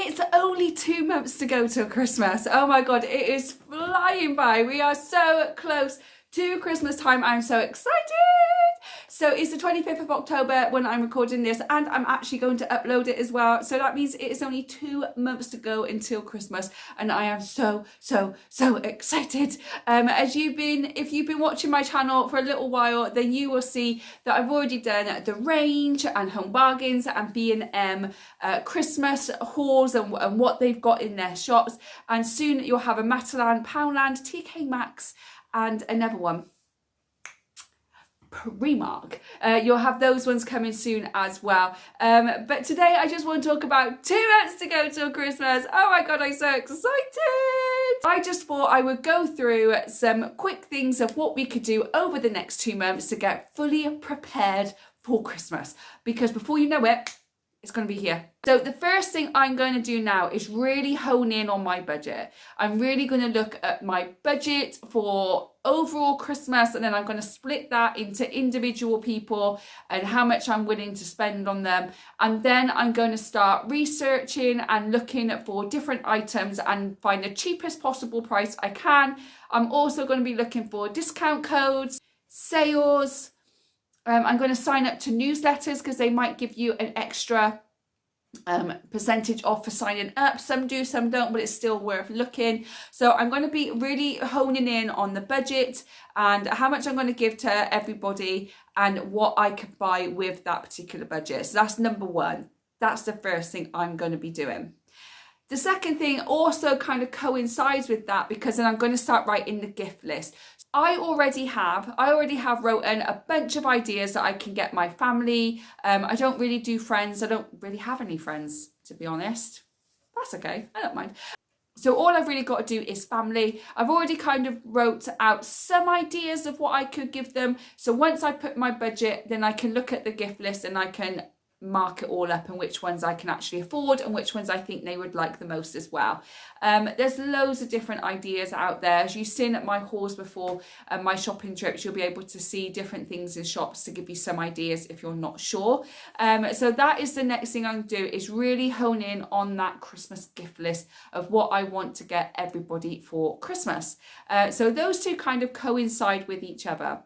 It's only 2 months to go till Christmas. Oh my God, it is flying by. We are so close to Christmas time. I'm so excited. So it's the 25th of October when I'm recording this, and I'm actually going to upload it as well. So that means it is only 2 months to go until Christmas, and I am so excited. If you've been watching my channel for a little while, then you will see that I've already done the Range and Home Bargains and B&M Christmas hauls and what they've got in their shops. And soon you'll have a Matalan, Poundland, TK Maxx, and another one, Primark. You'll have those ones coming soon as well. But today I just want to talk about 2 months to go till Christmas. Oh my God, I'm so excited. I just thought I would go through some quick things of what we could do over the next 2 months to get fully prepared for Christmas. Because before you know it, it's going to be here. So the first thing I'm going to do now is really hone in on my budget. I'm really going to look at my budget for overall Christmas, and then I'm going to split that into individual people and how much I'm willing to spend on them. And then I'm going to start researching and looking for different items and find the cheapest possible price I can. I'm also going to be looking for discount codes, sales. I'm going to sign up to newsletters because they might give you an extra percentage off for signing up. Some do, some don't, but it's still worth looking. So I'm going to be really honing in on the budget and how much I'm going to give to everybody and what I could buy with that particular budget. So that's number one. That's the first thing I'm going to be doing. The second thing also kind of coincides with that, because then I'm going to start writing the gift list. I already have written a bunch of ideas that I can get my family. I don't really do friends. I don't really have any friends, to be honest. That's okay. I don't mind. So all I've really got to do is family. I've already kind of wrote out some ideas of what I could give them. So once I put my budget, then I can look at the gift list and I can mark it all up and which ones I can actually afford and which ones I think they would like the most as well. There's loads of different ideas out there. As you've seen at my hauls before and my shopping trips, you'll be able to see different things in shops to give you some ideas if you're not sure. So that is the next thing I'm going to do, is really hone in on that Christmas gift list of what I want to get everybody for Christmas. So those two kind of coincide with each other.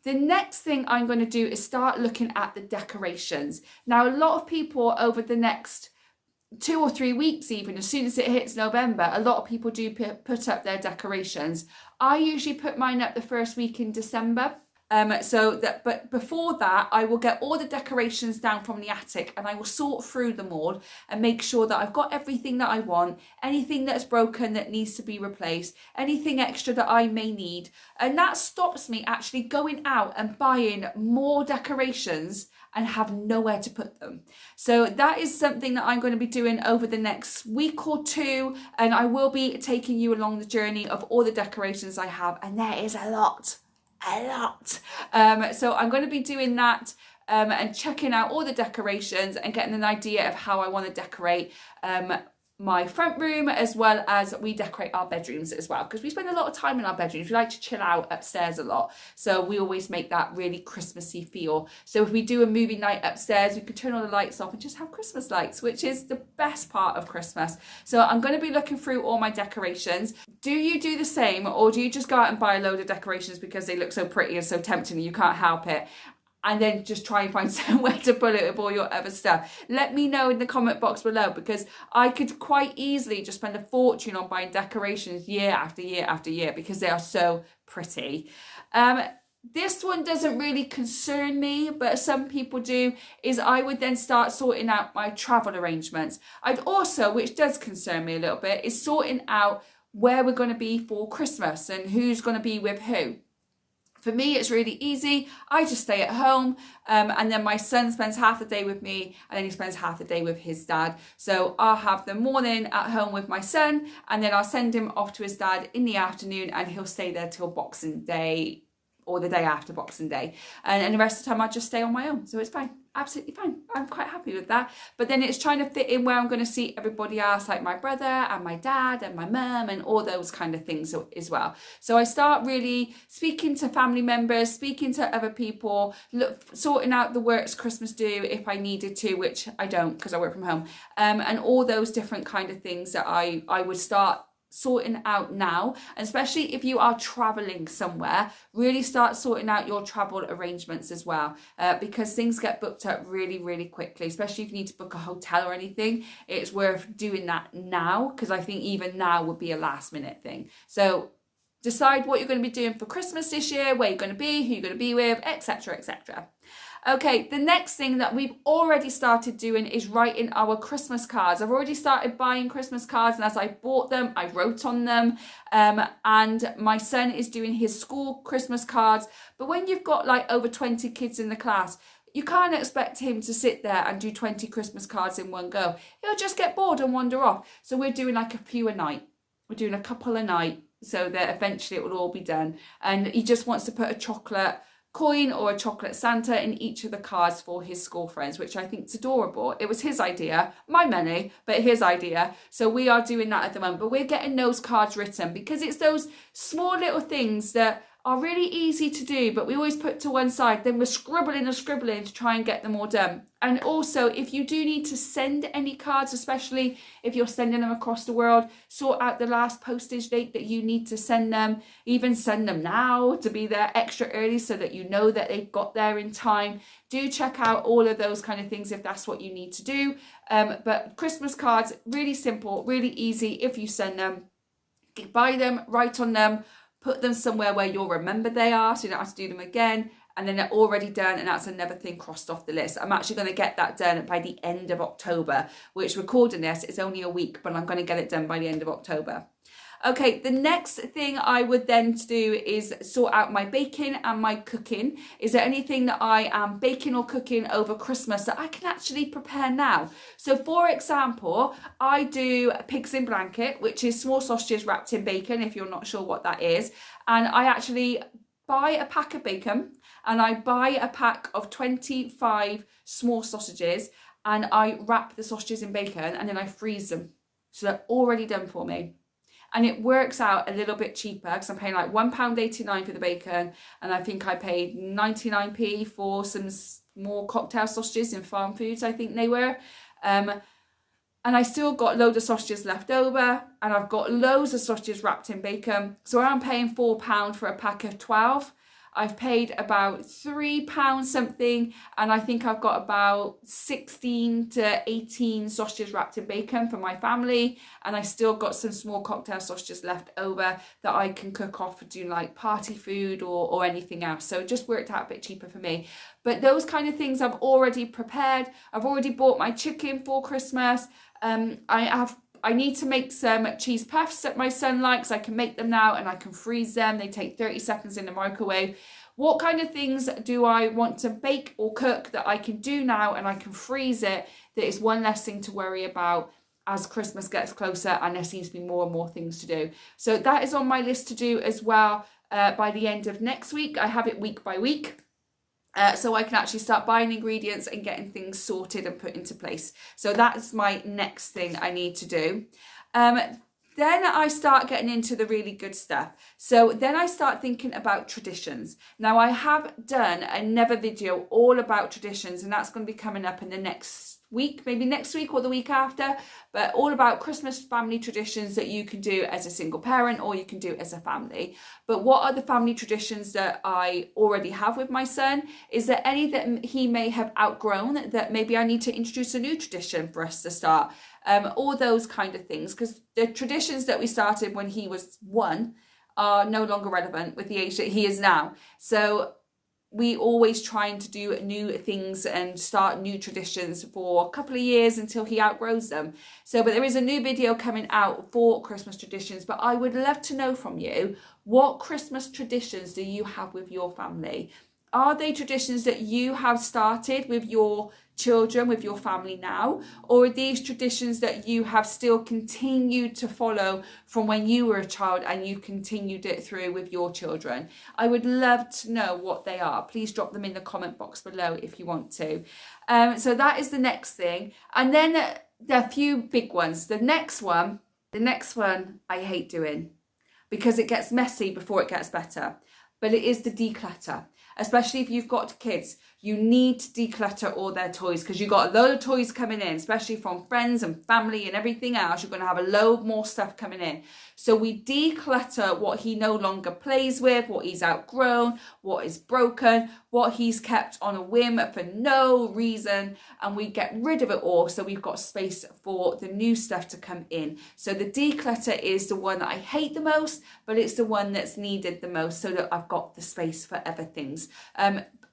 The next thing I'm going to do is start looking at the decorations. Now, a lot of people over the next 2 or 3 weeks, even as soon as it hits November, a lot of people do put up their decorations. I usually put mine up the first week in December. But before that, I will get all the decorations down from the attic and I will sort through them all and make sure that I've got everything that I want, anything that's broken that needs to be replaced, anything extra that I may need. And that stops me actually going out and buying more decorations and have nowhere to put them. So that is something that I'm going to be doing over the next week or two, and I will be taking you along the journey of all the decorations I have, and there is a lot. So I'm going to be doing that and checking out all the decorations and getting an idea of how I want to decorate my front room, as well as we decorate our bedrooms as well, because we spend a lot of time in our bedrooms. We like to chill out upstairs a lot, so we always make that really Christmassy feel. So if we do a movie night upstairs, we can turn all the lights off and just have Christmas lights, which is the best part of Christmas. So I'm going to be looking through all my decorations. Do you do the same, or do you just go out and buy a load of decorations because they look so pretty and so tempting and you can't help it, and then just try and find somewhere to put it with all your other stuff? Let me know in the comment box below, because I could quite easily just spend a fortune on buying decorations year after year after year because they are so pretty. This one doesn't really concern me, but some people do, is I would then start sorting out my travel arrangements. I'd also, which does concern me a little bit, is sorting out where we're going to be for Christmas and who's going to be with who. For me, it's really easy. I just stay at home, and then my son spends half the day with me, and then he spends half the day with his dad. So I'll have the morning at home with my son, and then I'll send him off to his dad in the afternoon, and he'll stay there till Boxing Day or the day after Boxing Day. And the rest of the time I just stay on my own. So it's fine. Absolutely fine. I'm quite happy with that. But then it's trying to fit in where I'm going to see everybody else, like my brother and my dad and my mum and all those kind of things as well. So I start really speaking to family members, speaking to other people, sorting out the works Christmas do if I needed to, which I don't because I work from home, and all those different kind of things that I would start sorting out now. And especially if you are traveling somewhere, really start sorting out your travel arrangements as well, because things get booked up really quickly, especially if you need to book a hotel or anything. It's worth doing that now, because I think even now would be a last minute thing. So decide what you're going to be doing for Christmas this year, where you're going to be, who you're going to be with, etc, etc. Okay, the next thing that we've already started doing is writing our Christmas cards. I've already started buying Christmas cards, and as I bought them, I wrote on them. And my son is doing his school Christmas cards. But when you've got like over 20 kids in the class, you can't expect him to sit there and do 20 Christmas cards in one go. He'll just get bored and wander off. So we're doing like a few a night. We're doing a couple a night so that eventually it will all be done. And he just wants to put a chocolate coin or a chocolate Santa in each of the cards for his school friends, which I think is adorable. It was his idea, my money, but his idea. So we are doing that at the moment, but we're getting those cards written because it's those small little things that are really easy to do, but we always put to one side. Then we're scribbling to try and get them all done. And also, if you do need to send any cards, especially if you're sending them across the world, sort out the last postage date that you need to send them. Even send them now to be there extra early so that you know that they've got there in time. Do check out all of those kind of things if that's what you need to do. But Christmas cards, really simple, really easy if you send them. Buy them, write on them, put them somewhere where you'll remember they are so you don't have to do them again. And then they're already done, and that's another thing crossed off the list. I'm actually going to get that done by the end of October, which recording this is only a week, but I'm going to get it done by the end of October. Okay, the next thing I would then do is sort out my baking and my cooking. Is there anything that I am baking or cooking over Christmas that I can actually prepare now? So for example, I do pigs in blanket, which is small sausages wrapped in bacon, if you're not sure what that is. And I actually buy a pack of bacon, and I buy a pack of 25 small sausages, and I wrap the sausages in bacon, and then I freeze them. So they're already done for me. And it works out a little bit cheaper because I'm paying like £1.89 for the bacon, and I think I paid 99p for some more cocktail sausages in Farm Foods, I think they were. And I still got loads of sausages left over, and I've got loads of sausages wrapped in bacon. So I'm paying £4 for a pack of 12. I've paid about £3 something, and I think I've got about 16 to 18 sausages wrapped in bacon for my family, and I still got some small cocktail sausages left over that I can cook off for doing like party food or anything else. So it just worked out a bit cheaper for me. But those kind of things I've already prepared. I've already bought my chicken for Christmas. I need to make some cheese puffs that my son likes. I can make them now, and I can freeze them. They take 30 seconds in the microwave. What kind of things do I want to bake or cook that I can do now and I can freeze it? That is one less thing to worry about as Christmas gets closer, and there seems to be more and more things to do. So that is on my list to do as well by the end of next week. I have it week by week. So I can actually start buying ingredients and getting things sorted and put into place. So that's my next thing I need to do. Then I start getting into the really good stuff. So then I start thinking about traditions. Now I have done another video all about traditions, and that's going to be coming up in the next week, maybe next week or the week after, but all about Christmas family traditions that you can do as a single parent or you can do as a family. But what are the family traditions that I already have with my son? Is there any that he may have outgrown that maybe I need to introduce a new tradition for us to start? All those kind of things, because the traditions that we started when he was 1 are no longer relevant with the age that he is now. So we always trying to do new things and start new traditions for a couple of years until he outgrows them. So, but there is a new video coming out for Christmas traditions, but I would love to know from you, what Christmas traditions do you have with your family? Are they traditions that you have started with your children with your family now, or are these traditions that you have still continued to follow from when you were a child and you continued it through with your children? I would love to know what they are. Please drop them in the comment box below if you want to. So that is the next thing. And then there are a few big ones. The next one I hate doing because it gets messy before it gets better. But it is the declutter. Especially if you've got kids, you need to declutter all their toys because you've got a load of toys coming in, especially from friends and family and everything else. You're going to have a load more stuff coming in. So we declutter what he no longer plays with, what he's outgrown, what is broken, what he's kept on a whim for no reason, and we get rid of it all so we've got space for the new stuff to come in. So the declutter is the one that I hate the most, but it's the one that's needed the most so that I've got the space for other things.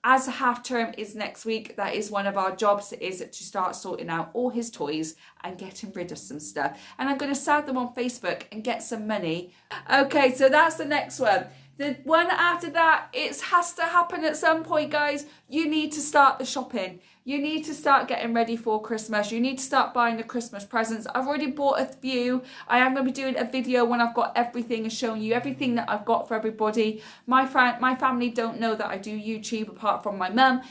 As half term is next week, that is one of our jobs, is to start sorting out all his toys and getting rid of some stuff. And I'm going to sell them on Facebook and get some money. Okay, so that's the next one. The one after that, it has to happen at some point, guys. You need to start the shopping. You need to start getting ready for Christmas. You need to start buying the Christmas presents. I've already bought a few. I am going to be doing a video when I've got everything and showing you everything that I've got for everybody. My family don't know that I do YouTube apart from my mum,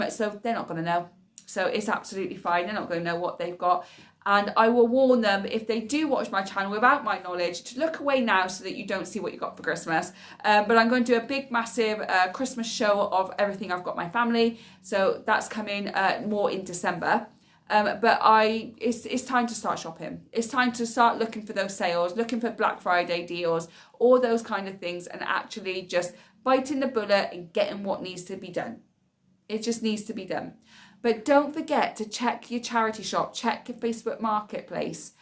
so they're not going to know. So it's absolutely fine. They're not going to know what they've got. And I will warn them if they do watch my channel without my knowledge to look away now so that you don't see what you got for Christmas. But I'm going to do a big, massive Christmas show of everything I've got my family. So that's coming more in December. But it's time to start shopping. It's time to start looking for those sales, looking for Black Friday deals, all those kind of things, and actually just biting the bullet and getting what needs to be done. It just needs to be done. But don't forget to check your charity shop, check your Facebook Marketplace.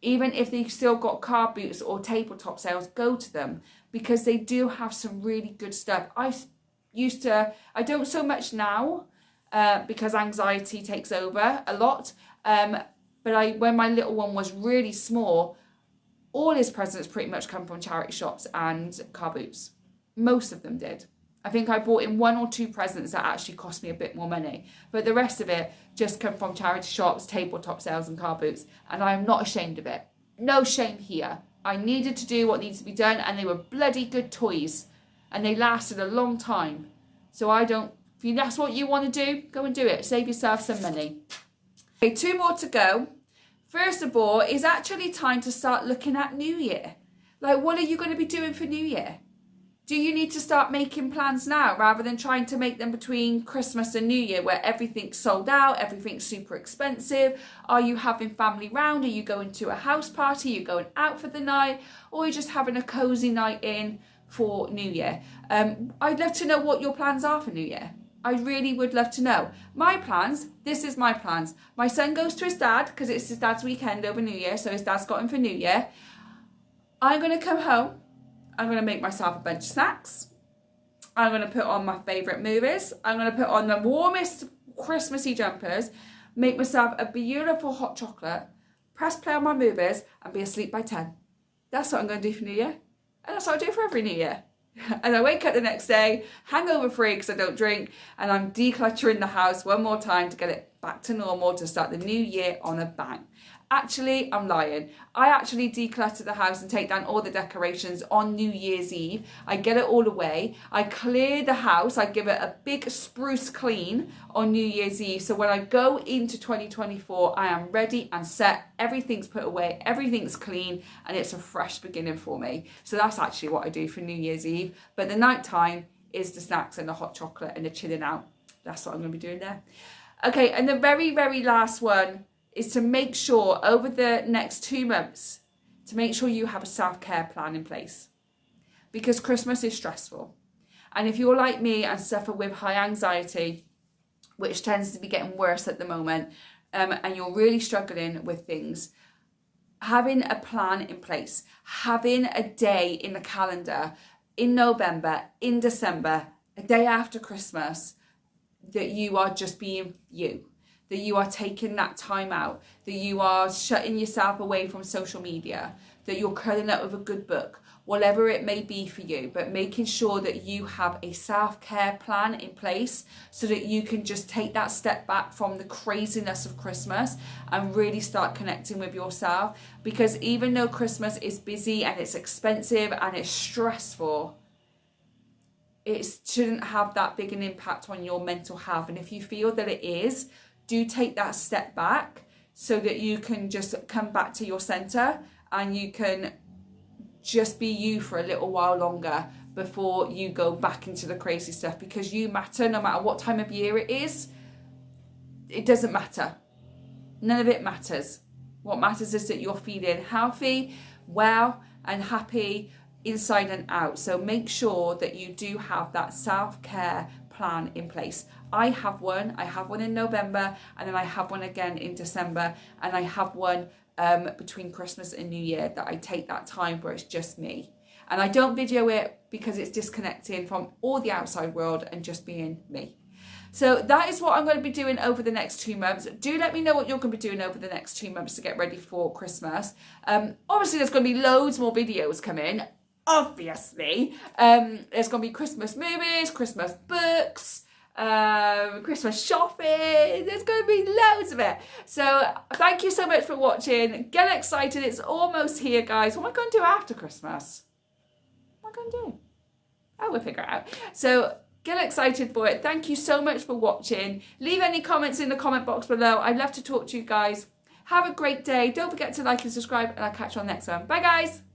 Even if they've still got car boots or tabletop sales, go to them because they do have some really good stuff. I don't so much now because anxiety takes over a lot. But when my little one was really small, all his presents pretty much come from charity shops and car boots. Most of them did. I think I bought in 1 or 2 presents that actually cost me a bit more money. But the rest of it just come from charity shops, tabletop sales and car boots. And I am not ashamed of it. No shame here. I needed to do what needs to be done and they were bloody good toys. And they lasted a long time. So if that's what you want to do, go and do it. Save yourself some money. Okay, 2 more to go. First of all, it's actually time to start looking at New Year. Like, what are you going to be doing for New Year? Do you need to start making plans now rather than trying to make them between Christmas and New Year where everything's sold out, everything's super expensive? Are you having family round? Are you going to a house party? Are you going out for the night? Or are you just having a cozy night in for New Year? I'd love to know what your plans are for New Year. I really would love to know. My plans, this is my plans. My son goes to his dad because it's his dad's weekend over New Year, so his dad's got him for New Year. I'm going to come home. I'm going to make myself a bunch of snacks. I'm going to put on my favourite movies. I'm going to put on the warmest Christmassy jumpers, make myself a beautiful hot chocolate, press play on my movies and be asleep by 10. That's what I'm going to do for New Year. And that's what I do for every New Year. And I wake up the next day, hangover free because I don't drink, and I'm decluttering the house one more time to get it back to normal to start the new year on a bang. Actually, I'm lying. I actually declutter the house and take down all the decorations on New Year's Eve. I get it all away. I clear the house. I give it a big spruce clean on New Year's Eve. So when I go into 2024, I am ready and set. Everything's put away. Everything's clean. And it's a fresh beginning for me. So that's actually what I do for New Year's Eve. But the night time is the snacks and the hot chocolate and the chilling out. That's what I'm going to be doing there. Okay, and the very, very last one is to make sure over the next 2 months, to make sure you have a self-care plan in place. Because Christmas is stressful. And if you're like me and suffer with high anxiety, which tends to be getting worse at the moment, and you're really struggling with things, having a plan in place, having a day in the calendar in November, in December, a day after Christmas, that you are just being you, that you are taking that time out, that you are shutting yourself away from social media, that you're curling up with a good book, whatever it may be for you, but making sure that you have a self-care plan in place so that you can just take that step back from the craziness of Christmas and really start connecting with yourself. Because even though Christmas is busy and it's expensive and it's stressful, it shouldn't have that big an impact on your mental health. And if you feel that it is, do take that step back so that you can just come back to your center and you can just be you for a little while longer before you go back into the crazy stuff, because you matter no matter what time of year it is. It doesn't matter. None of it matters. What matters is that you're feeling healthy, well, and happy inside and out. So make sure that you do have that self-care plan in place. I have one in November, and then I have one again in December, and I have one between Christmas and New Year that I take that time where it's just me. And I don't video it because it's disconnecting from all the outside world and just being me. So that is what I'm going to be doing over the next 2 months. Do let me know what you're going to be doing over the next 2 months to get ready for Christmas. Obviously, there's going to be loads more videos coming. Obviously. There's going to be Christmas movies, Christmas books, Christmas shopping. There's going to be loads of it. So thank you so much for watching. Get excited. It's almost here, guys. What am I going to do after Christmas? What am I going to do? Oh, we'll figure it out. So get excited for it. Thank you so much for watching. Leave any comments in the comment box below. I'd love to talk to you guys. Have a great day. Don't forget to like and subscribe, and I'll catch you on the next one. Bye, guys.